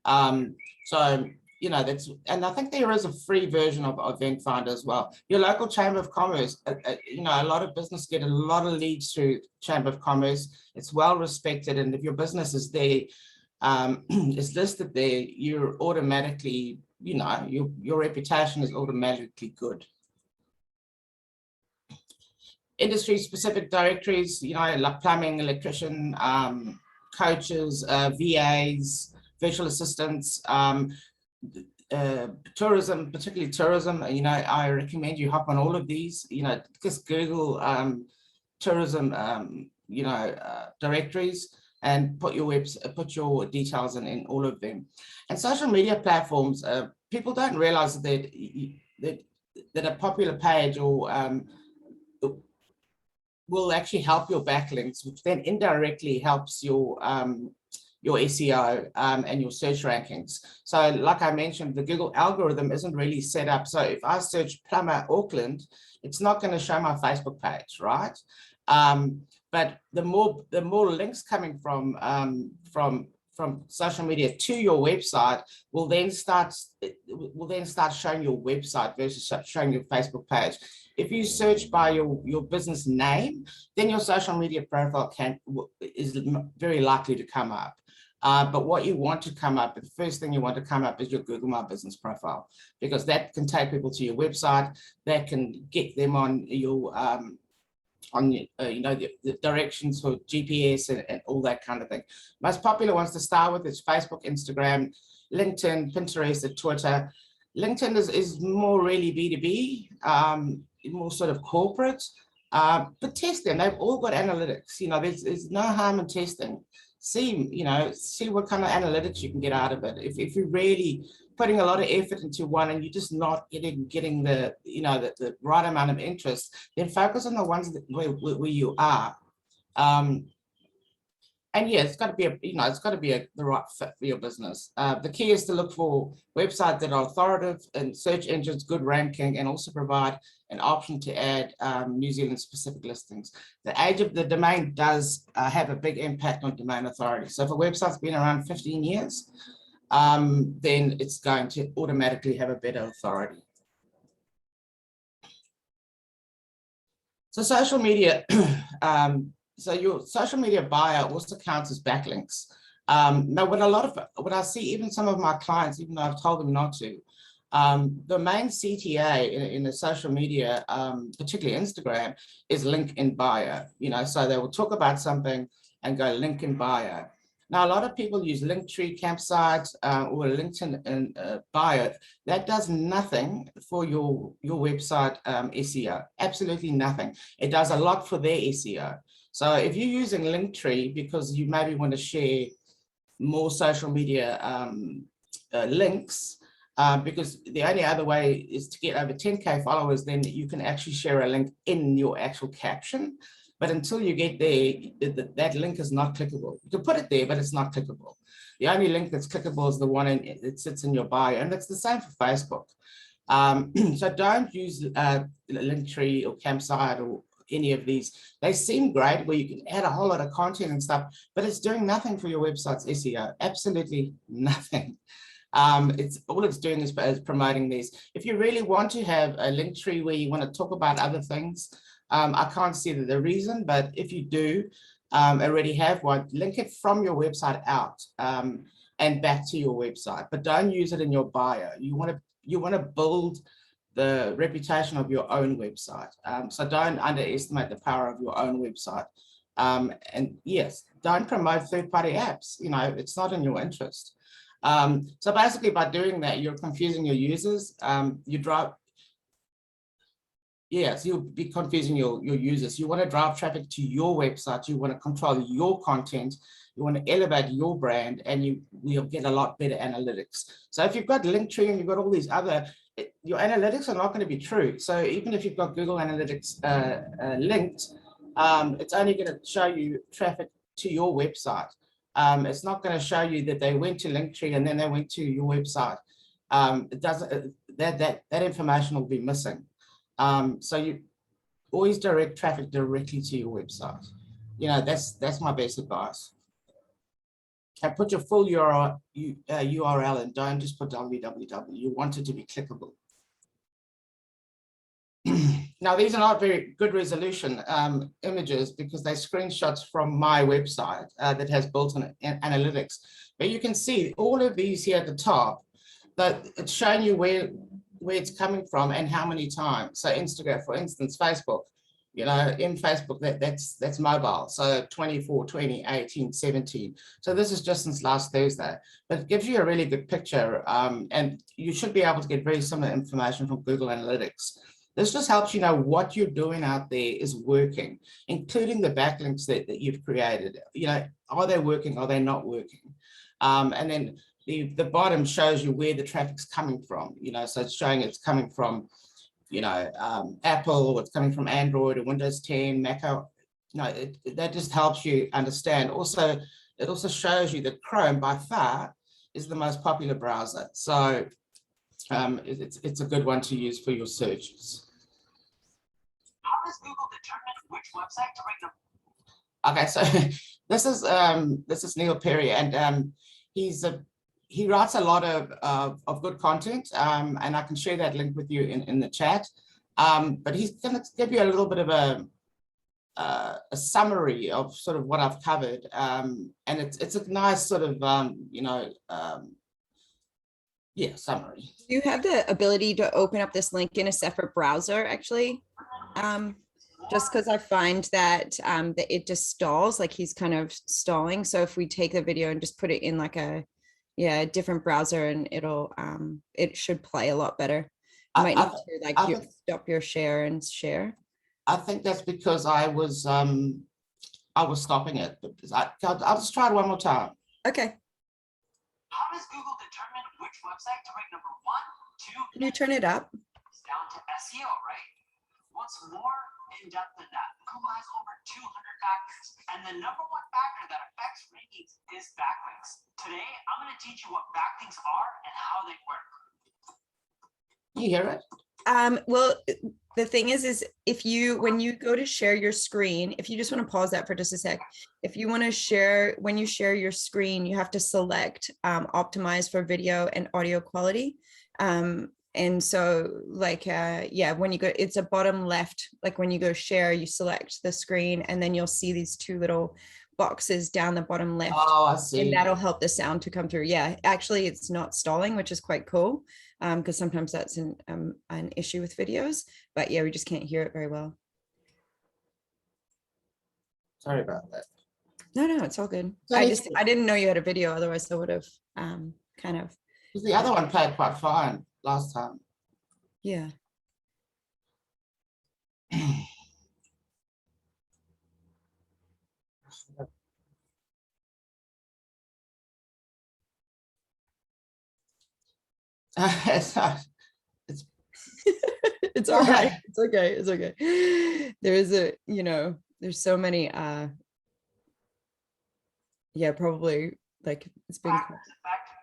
Speaker 2: So, you know, and I think there is a free version of Event Finder as well. Your local Chamber of Commerce, you know, a lot of business get a lot of leads through Chamber of Commerce. It's well respected. And if your business is there, is listed there, you're automatically, you know, your reputation is automatically good. Industry specific directories, you know, like plumbing, electrician, coaches, VAs, virtual assistants, tourism, particularly tourism. You know, I recommend you hop on all of these. You know, just Google tourism, you know, directories, and put your details in all of them. And social media platforms, people don't realize that a popular page or will actually help your backlinks, which then indirectly helps your SEO and your search rankings. So like I mentioned, the Google algorithm isn't really set up. So if I search plumber Auckland, it's not going to show my Facebook page, right? But the more links coming from social media to your website will then start showing your website versus showing your Facebook page. If you search by your business name, then your social media profile is very likely to come up. But what you want to come up, the first thing you want to come up is your Google My Business profile, because that can take people to your website, that can get them on your you know, the directions for GPS and all that kind of thing. Most popular ones to start with is Facebook, Instagram, LinkedIn, Pinterest, and Twitter. LinkedIn is more really B2B, more sort of corporate, but test them. They've all got analytics. You know, there's no harm in testing. See what kind of analytics you can get out of it. If you're really putting a lot of effort into one and you're just not getting the, you know, the right amount of interest, then focus on the ones where you are. And yeah, it's got to be the right fit for your business. The key is to look for websites that are authoritative and search engines, good ranking, and also provide an option to add New Zealand specific listings. The age of the domain does have a big impact on domain authority. So if a website's been around 15 years, then it's going to automatically have a better authority. So social media, so your social media bio also counts as backlinks. Now, what I see, even some of my clients, even though I've told them not to, the main CTA in the social media, particularly Instagram, is link in bio. You know, so they will talk about something and go link in bio. Now, a lot of people use Linktree, Campsite, or LinkedIn in bio. That does nothing for your website SEO, absolutely nothing. It does a lot for their SEO. So if you're using Linktree because you maybe want to share more social media links, because the only other way is to get over 10K followers, then you can actually share a link in your actual caption. But until you get there, that link is not clickable. You can put it there, but it's not clickable. The only link that's clickable is the one that sits in your bio, and that's the same for Facebook. So don't use Linktree or Campsite or any of these. They seem great where you can add a whole lot of content and stuff, but it's doing nothing for your website's SEO, absolutely nothing. All it's doing is promoting these. If you really want to have a Linktree where you want to talk about other things, I can't see the reason, but if you do already have one, link it from your website out and back to your website, but don't use it in your bio. You want to build the reputation of your own website. So don't underestimate the power of your own website. And yes, don't promote third-party apps. You know, it's not in your interest. So basically by doing that, you're confusing your users. Yes, you'll be confusing your users. You want to drive traffic to your website. You want to control your content. You want to elevate your brand, and you'll get a lot better analytics. So if you've got Linktree and you've got all these other, your analytics are not going to be true. So even if you've got Google Analytics linked, it's only going to show you traffic to your website. It's not going to show you that they went to Linktree and then they went to your website. It doesn't, that information will be missing. So you always direct traffic directly to your website. You know, that's my best advice. And put your full URL and don't just put www. You want it to be clickable. Now, these are not very good resolution images because they're screenshots from my website that has built-in analytics. But you can see all of these here at the top, that it's showing you where it's coming from and how many times. So Instagram, for instance, Facebook, you know, in Facebook, that's mobile. So 24, 20, 18, 17. So this is just since last Thursday, but it gives you a really good picture. And you should be able to get very similar information from Google Analytics. This just helps you know what you're doing out there is working, including the backlinks that you've created. You know, are they working? Are they not working? And then the bottom shows you where the traffic's coming from. You know, so it's showing it's coming from, you know, Apple, or it's coming from Android or Windows 10, Mac. You know, that just helps you understand. Also, it also shows you that Chrome by far is the most popular browser. So it's a good one to use for your searches.
Speaker 3: How does Google determine which website to rank them?
Speaker 2: Okay, so this is Neil Perry, and he writes a lot of good content, and I can share that link with you in the chat. But he's going to give you a little bit of a summary of sort of what I've covered, and it's a nice sort of you know, yeah, summary.
Speaker 1: You have the ability to open up this link in a separate browser, actually. Just because I find that that it just stalls, like he's kind of stalling. So if we take the video and just put it in like a different browser, and it'll it should play a lot better. You might need to like stop your share and share.
Speaker 2: I think that's because I was stopping it, but I'll just try it one more time.
Speaker 1: Okay.
Speaker 3: How does Google determine which website to rank number 1, 2?
Speaker 1: Can you turn it up?
Speaker 3: It's down to SEO, right? What's more in depth than that? Google has over 200 factors, and the number 1 factor that affects rankings is backlinks. Today, I'm going to teach you what backlinks are and how they work.
Speaker 2: You hear it?
Speaker 1: Well, the thing is if you, when you go to share your screen, if you just want to pause that for just a sec, if you want to share, when you share your screen, you have to select optimize for video and audio quality. And so like, yeah, when you go, it's a bottom left, like when you go share, you select the screen and then you'll see these 2 little boxes down the bottom left.
Speaker 2: Oh, I see.
Speaker 1: And that'll help the sound to come through. Yeah, actually it's not stalling, which is quite cool. Because sometimes that's an issue with videos, but yeah, we just can't hear it very well.
Speaker 2: Sorry about that.
Speaker 1: No, it's all good.
Speaker 2: So
Speaker 1: I didn't know you had a video, otherwise I would have kind of.
Speaker 2: The other one played quite fine last time.
Speaker 1: Yeah.
Speaker 2: It's
Speaker 1: It's all right. It's okay. It's okay. There is a, you know, there's so many yeah, probably like it's been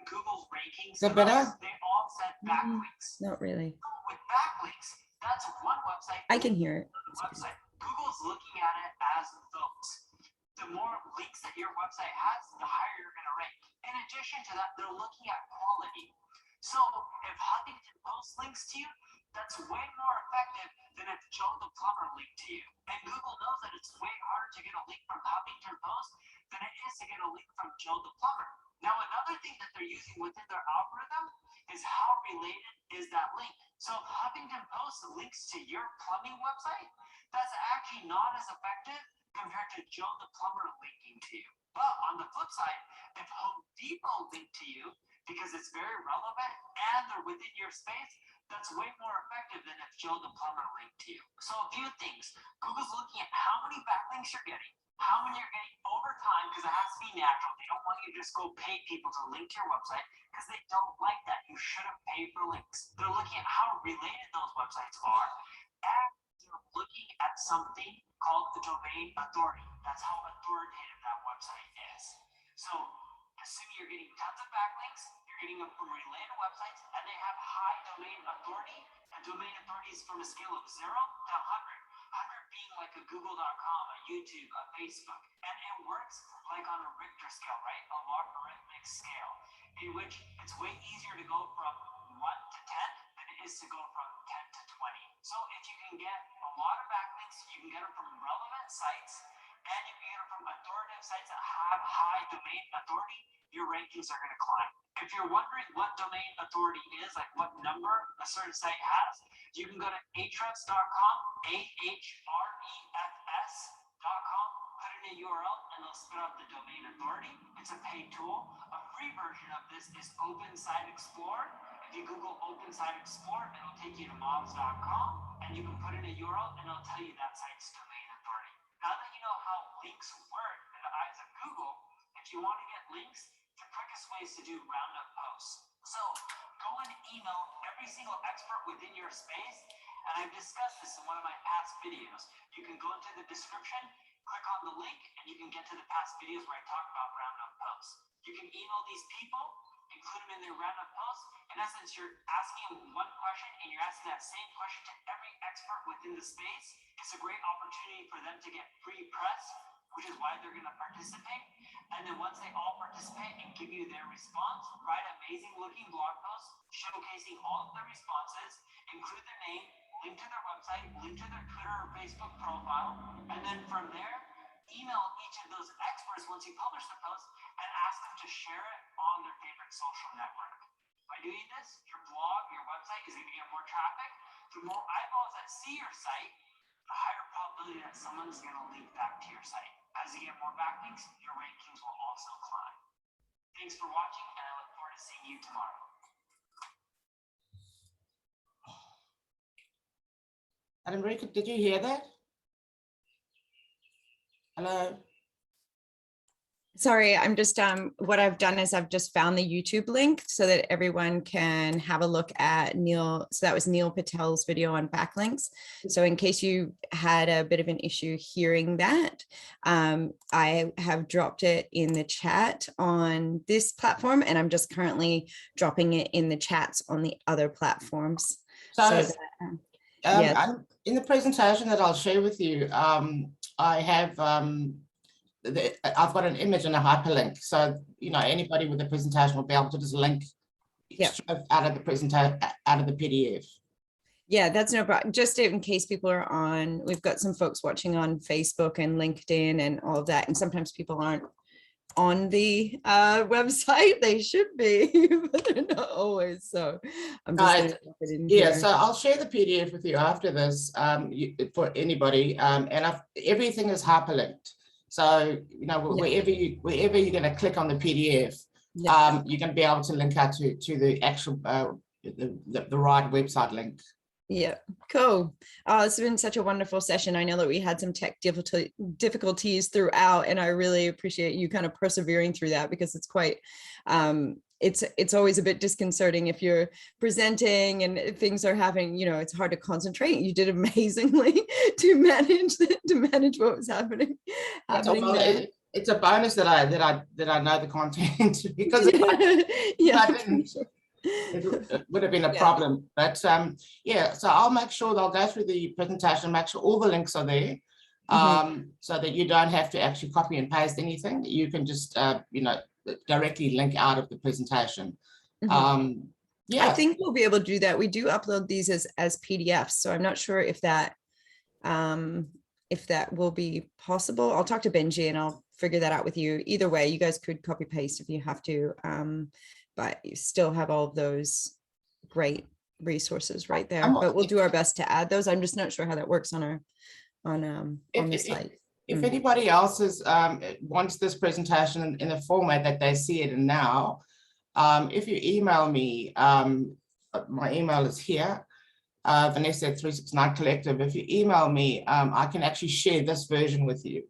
Speaker 3: Google's rankings.
Speaker 2: Is that better?
Speaker 3: They all set backlinks.
Speaker 1: Not really.
Speaker 3: With backlinks, that's one website.
Speaker 1: I can hear it.
Speaker 3: Website. Google's looking at it as votes. The more links that your website has, the higher you're going to rank. In addition to that, they're looking at quality. So if Huffington Post links to you, that's way more effective than if Joe the Plumber linked to you. And Google knows that it's way harder to get a link from Huffington Post than it is to get a link from Joe the Plumber. Now, another thing that they're using within their algorithm is how related is that link. So if Huffington Post links to your plumbing website, that's actually not as effective compared to Joe the Plumber linking to you. But on the flip side, if Home Depot linked to you, because it's very relevant and they're within your space. That's way more effective than if Joe the plumber linked to you. So a few things. Google's looking at how many backlinks you're getting, how many you're getting over time, because it has to be natural. They don't want you to just go pay people to link to your website because they don't like that. You shouldn't pay for links. They're looking at how related those websites are. And they're looking at something called the domain authority. That's how authoritative that website is. So assuming you're getting tons of backlinks, you're getting them from related websites, and they have high domain authority. And domain authority is from a scale of 0 to 100. 100 being like a Google.com, a YouTube, a Facebook. And it works like on a Richter scale, right? A logarithmic scale, in which it's way easier to go from 1 to 10 than it is to go from 10 to 20. So if you can get a lot of backlinks, you can get them from relevant sites, and you can get them from authoritative sites that have high domain authority, your rankings are going to climb. If you're wondering what domain authority is, like what number a certain site has, you can go to ahrefs.com, ahrefs.com, put in a URL, and they'll spit out the domain authority. It's a paid tool. A free version of this is Open Site Explorer. If you Google Open Site Explorer, it'll take you to mobs.com, and you can put in a URL, and it'll tell you that site's domain authority. Now that you know how links work in the eyes of Google, if you want to get links, the quickest way is to do roundup posts. So go and email every single expert within your space. And I've discussed this in one of my past videos. You can go into the description, click on the link, and you can get to the past videos where I talk about roundup posts. You can email these people, include them in their roundup posts. In essence, you're asking them one question and you're asking that same question to every expert within the space. It's a great opportunity for them to get free press, which is why they're going to participate. And then once they all participate and give you their response, write amazing looking blog posts showcasing all of their responses, include their name, link to their website, link to their Twitter or Facebook profile, and then from there, email each of those experts once you publish the post and ask them to share it on their favorite social network. By doing this, your blog, your website is going to get more traffic. The more eyeballs that see your site, the higher probability that someone's going to link back to your site. As you get more backlinks, your rankings will also climb. Thanks for watching, and I look forward to seeing you tomorrow.
Speaker 2: Enrique, did you hear that? Hello?
Speaker 1: Sorry, I'm just, what I've done is I've just found the YouTube link so that everyone can have a look at Neil. So that was Neil Patel's video on backlinks. So in case you had a bit of an issue hearing that, I have dropped it in the chat on this platform, and I'm just currently dropping it in the chats on the other platforms.
Speaker 2: So
Speaker 1: that, yeah.
Speaker 2: In the presentation that I'll share with you, I have I've got an image and a hyperlink, so anybody with the presentation will be able to just link straight out of the presentation, out of the PDF.
Speaker 1: Yeah, that's no problem. Just in case people are on, we've got some folks watching on Facebook and LinkedIn and all of that, and sometimes people aren't on the website. They should be, but they're not always. So I'm just going to put it in here.
Speaker 2: So I'll share the PDF with you after this for anybody, and everything is hyperlinked. So wherever you're going to click on the PDF, you're going to be able to link out to the actual the right website link.
Speaker 1: Yeah, cool. It's been such a wonderful session. I know that we had some tech difficulties throughout, and I really appreciate you kind of persevering through that, because it's quite it's always a bit disconcerting if you're presenting and things are happening, it's hard to concentrate. You did amazingly to manage what was happening.
Speaker 2: It's a bonus that I know the content, because if I didn't, it would have been a problem. But so I'll make sure they'll go through the presentation, make sure all the links are there, so that you don't have to actually copy and paste anything. You can just directly link out of the presentation. I
Speaker 1: think we'll be able to do that. We do upload these as PDFs, so I'm not sure if that will be possible. I'll talk to Benji and I'll figure that out with you. Either way, you guys could copy paste if you have to, but you still have all of those great resources right there. But we'll do our best to add those. I'm just not sure how that works on the site.
Speaker 2: If anybody else wants this presentation in the format that they see it in now, If you email me, my email is here, Vanessa at 369 Collective. If you email me, I can actually share this version with you.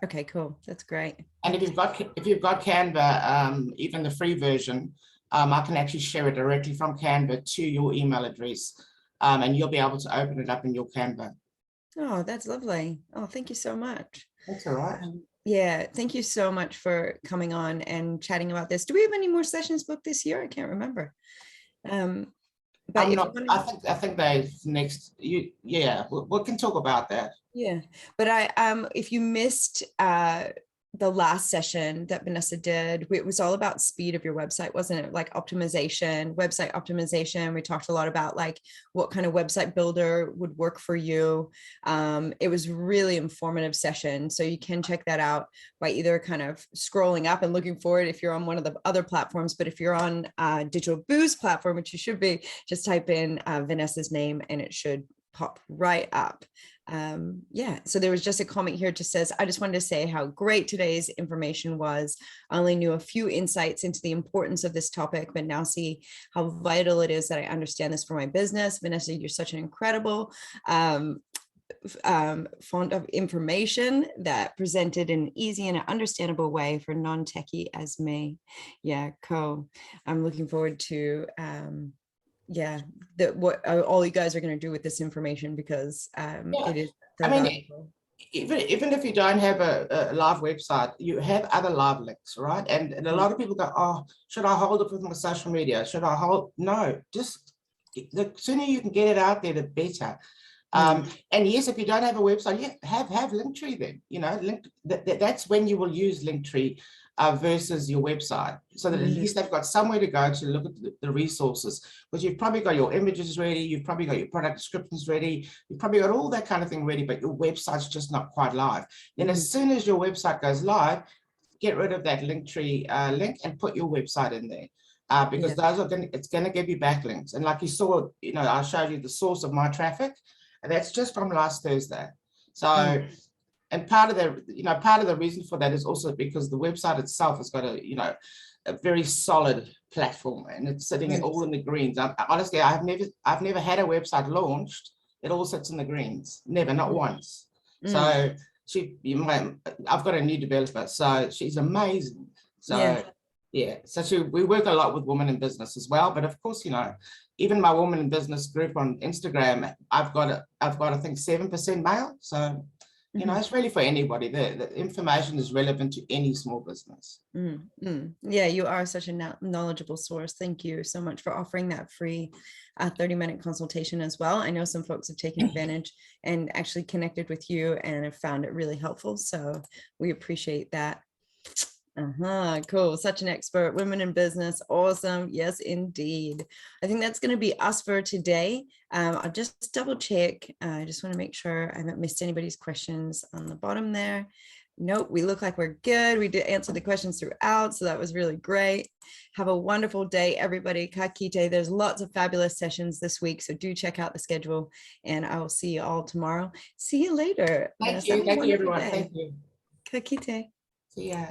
Speaker 1: Okay, cool. That's great.
Speaker 2: And if you've got Canva, even the free version, I can actually share it directly from Canva to your email address, and you'll be able to open it up in your Canva.
Speaker 1: Oh, that's lovely. Oh, thank you so much.
Speaker 2: That's all right.
Speaker 1: Yeah, thank you so much for coming on and chatting about this. Do we have any more sessions booked this year? I can't remember. But
Speaker 2: I'm
Speaker 1: if
Speaker 2: not, I think they next, yeah, we can talk about that.
Speaker 1: Yeah, but if you missed the last session that Vanessa did, it was all about speed of your website, wasn't it? Like optimization, website optimization. We talked a lot about like what kind of website builder would work for you. It was really informative session. So you can check that out by either kind of scrolling up and looking for it if you're on one of the other platforms. But if you're on Digital Boost platform, which you should be, just type in Vanessa's name and it should pop right up. Yeah, so there was just a comment here that says, I just wanted to say how great today's information was. I only knew a few insights into the importance of this topic, but now see how vital it is that I understand this for my business. Vanessa, you're such an incredible font of information that presented in an easy and understandable way for non-techie as me. Yeah, cool. I'm looking forward to yeah, what all you guys are going to do with this information, because it is so valuable.
Speaker 2: Even if you don't have a live website, you have other live links, right? And a lot of people go, oh, should I hold it with my social media? Should I hold? No, just the sooner you can get it out there, the better. And yes, if you don't have a website, yeah, have Linktree then, you know, that's when you will use Linktree versus your website, so that at least they've got somewhere to go to look at the resources, because you've probably got your images ready, you've probably got your product descriptions ready, you've probably got all that kind of thing ready, but your website's just not quite live. Then as soon as your website goes live, get rid of that Linktree link and put your website in there. Because those are it's going to give you backlinks. And like you saw, you know, I showed you the source of my traffic, and that's just from last Thursday. So, and part of the reason for that is also because the website itself has got a very solid platform, and it's sitting all in the greens. Honestly, I've never had a website launched. It all sits in the greens, never, not once. So I've got a new developer, so she's amazing. So yeah, so we work a lot with women in business as well. But of course, you know, even my women in business group on Instagram, I've got I think 7% male. So you know, it's really for anybody. The information is relevant to any small business.
Speaker 1: Yeah, you are such a knowledgeable source. Thank you so much for offering that free 30-minute consultation as well. I know some folks have taken advantage and actually connected with you and have found it really helpful. So we appreciate that. Cool. Such an expert. Women in business. Awesome. Yes, indeed. I think that's going to be us for today. I'll just double check. I just want to make sure I haven't missed anybody's questions on the bottom there. Nope, we look like we're good. We did answer the questions throughout, so that was really great. Have a wonderful day, everybody. Ka kite. There's lots of fabulous sessions this week, so do check out the schedule, and I will see you all tomorrow. See you later.
Speaker 2: Thank you. Thank you, everyone. Thank you.
Speaker 1: Ka kite.
Speaker 2: See ya.